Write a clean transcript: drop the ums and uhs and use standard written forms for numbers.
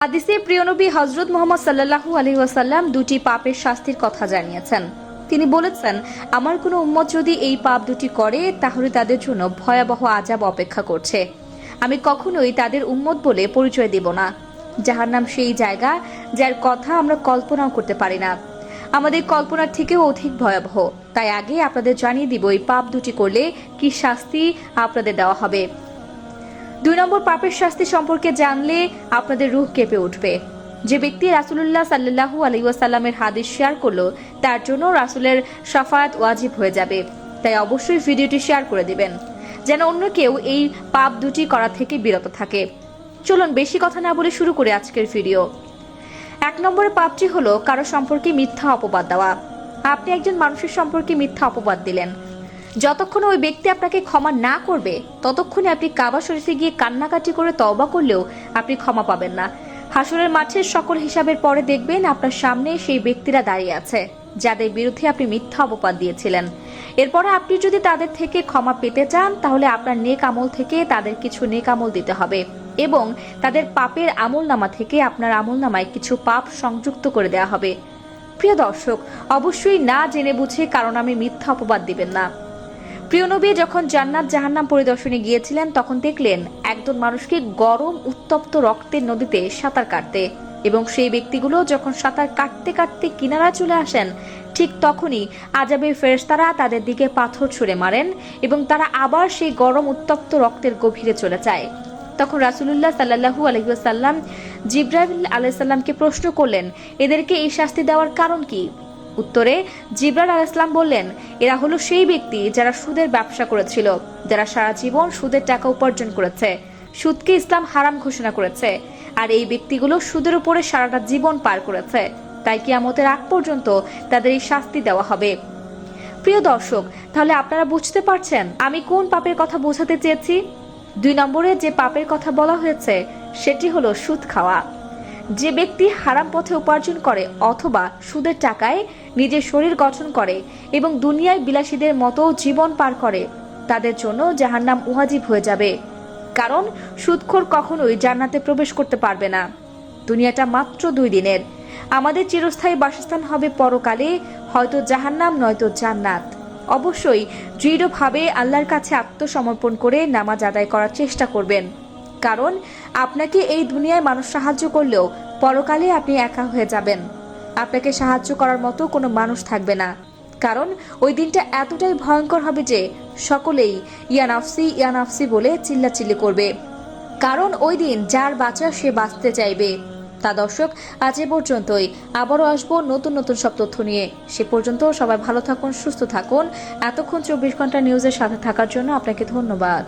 হাদিসে প্রিয় নবী হযরত মুহাম্মদ সাল্লাল্লাহু আলাইহি ওয়াসাল্লাম দুটি পাপের শাস্তির কথা জানিয়েছেন। তিনি বলেছেন, আমার কোনো উম্মত যদি এই পাপ দুটি করে তাহলে তাদের জন্য ভয়াবহ আযাব অপেক্ষা করছে। আমি কখনোই তাদের উম্মত বলে পরিচয় দেব না। জাহান্নাম সেই জায়গা যার কথা আমরা কল্পনাও করতে পারি না, আমাদের কল্পনার থেকেও অধিক ভয়াবহ। তাই আগে আপনাদের জানিয়ে দিব এই পাপ দুটি করলে কি শাস্তি আপনাদের দেওয়া হবে। 2 নম্বর পাপের শাস্তি সম্পর্কে জানলে আপনাদের রূহ কেঁপে উঠবে। যে ব্যক্তি রাসূলুল্লাহ সাল্লাল্লাহু আলাইহি ওয়াসাল্লামের হাদিস শেয়ার করলো তার জন্য রাসূলের শাফায়াত ওয়াজিব হয়ে যাবে। তাই অবশ্যই ভিডিওটি শেয়ার করে দিবেন যেন অন্য কেউ এই পাপ দুটি করা থেকে বিরত থাকে। চলুন বেশি কথা না বলে শুরু করে আজকের ভিডিও। 1 নম্বরের পাপটি হলো কারো সম্পর্কে মিথ্যা অপবাদ দেওয়া। আপনি একজন মানুষের সম্পর্কে মিথ্যা অপবাদ দিলেন। যতক্ষণ ওই ব্যক্তি আপনাকে ক্ষমা না করবে ততক্ষণে আপনি কাবা শরীফে গিয়ে কান্নাকাটি করে তওবা করলেও আপনি ক্ষমা পাবেন না। হাসরের মাঠের সকল হিসাবের পরে দেখবেন আপনার সামনে সেই ব্যক্তিরা দাঁড়িয়ে আছে যাদের বিরুদ্ধে আপনি মিথ্যা অপবাদ দিয়েছিলেন। এরপরে আপনি যদি তাদের থেকে ক্ষমা পেতে চান তাহলে আপনার নেক আমল থেকে তাদের কিছু নেক আমল দিতে হবে এবং তাদের পাপের আমলনামা থেকে আপনার আমলনামায় কিছু পাপ সংযুক্ত করে দেওয়া হবে। প্রিয় দর্শক, অবশ্যই না জেনে বুঝে কারণ আমি মিথ্যা অপবাদ দিবেন না। প্রিয় নবী যখন জান্নাত জাহান্নাম পরিদর্শনে গিয়েছিলেন তখন দেখলেন একজন মানুষকে গরম উত্তপ্ত রক্তের নদীতে সাঁতার কাটতে, এবং সেই ব্যক্তিগুলো যখন সাঁতার কাটতে কাটতে কিনারা চলে আসেন ঠিক তখনই আযাবের ফেরেশতারা তাদের দিকে পাথর ছুঁড়ে মারেন এবং তারা আবার সেই গরম উত্তপ্ত রক্তের গভীরে চলে যায়। তখন রাসূলুল্লাহ সাল্লাল্লাহু আলাইহি ওয়াসাল্লাম জিবরাইল আলাইহিস সালামকে প্রশ্ন করলেন, এদেরকে এই শাস্তি দেওয়ার কারণ কি? উত্তরে জিবরাইল আলাইহিস সালাম বললেন, এরা হলো সেই ব্যক্তি যারা সুদের ব্যবসা করেছিল, যারা সারা জীবন সুদের টাকা উপার্জন করেছে, সুদকে ইসলাম হারাম ঘোষণা করেছে, আর এই ব্যক্তিগুলো সুদের উপরে সারাটা জীবন পার করেছে। তাই কিয়ামতের আগ পর্যন্ত তাদের এই শাস্তি দেওয়া হবে। প্রিয় দর্শক, তাহলে আপনারা বুঝতে পারছেন আমি কোন পাপের কথা বোঝাতে চেয়েছি। 2 নম্বরে যে পাপের কথা বলা হয়েছে সেটি হলো সুদ খাওয়া। যে ব্যক্তি হারাম পথে উপার্জন করে অথবা সুদের টাকায় নিজের শরীর গঠন করে এবং দুনিয়ায় বিলাসীদের মতো জীবন পার করে তাদের জন্য জাহান্নাম ওয়াজিব হয়ে যাবে। কারণ সুদখোর কখনোই জান্নাতে প্রবেশ করতে পারবে না। দুনিয়াটা মাত্র 2 দিনের। আমাদের চিরস্থায়ী বাসস্থান হবে পরকালে, হয়তো জাহান্নাম নয়তো জান্নাত। অবশ্যই দৃঢ়ভাবে আল্লাহর কাছে আত্মসমর্পণ করে নামাজ আদায় করার চেষ্টা করবেন, কারণ আপনাকে এই দুনিয়ায় মানুষ সাহায্য করলেও পরকালে আপনি একা হয়ে যাবেন। আপনাকে সাহায্য করার মতো কোনো মানুষ থাকবে না, কারণ ওই দিনটা এতটাই ভয়ঙ্কর হবে যে সকলেই ইয়া নাফসি বলে চিল্লাচিল্লি করবে। কারণ ওই দিন যার বাঁচা সে বাঁচতে চাইবে। তা দর্শক, আজ এ পর্যন্তই। আবারও আসবো নতুন নতুন সব তথ্য নিয়ে। সে পর্যন্ত সবাই ভালো থাকুন, সুস্থ থাকুন। এতক্ষণ 24 ঘন্টা নিউজের সাথে থাকার জন্য আপনাকে ধন্যবাদ।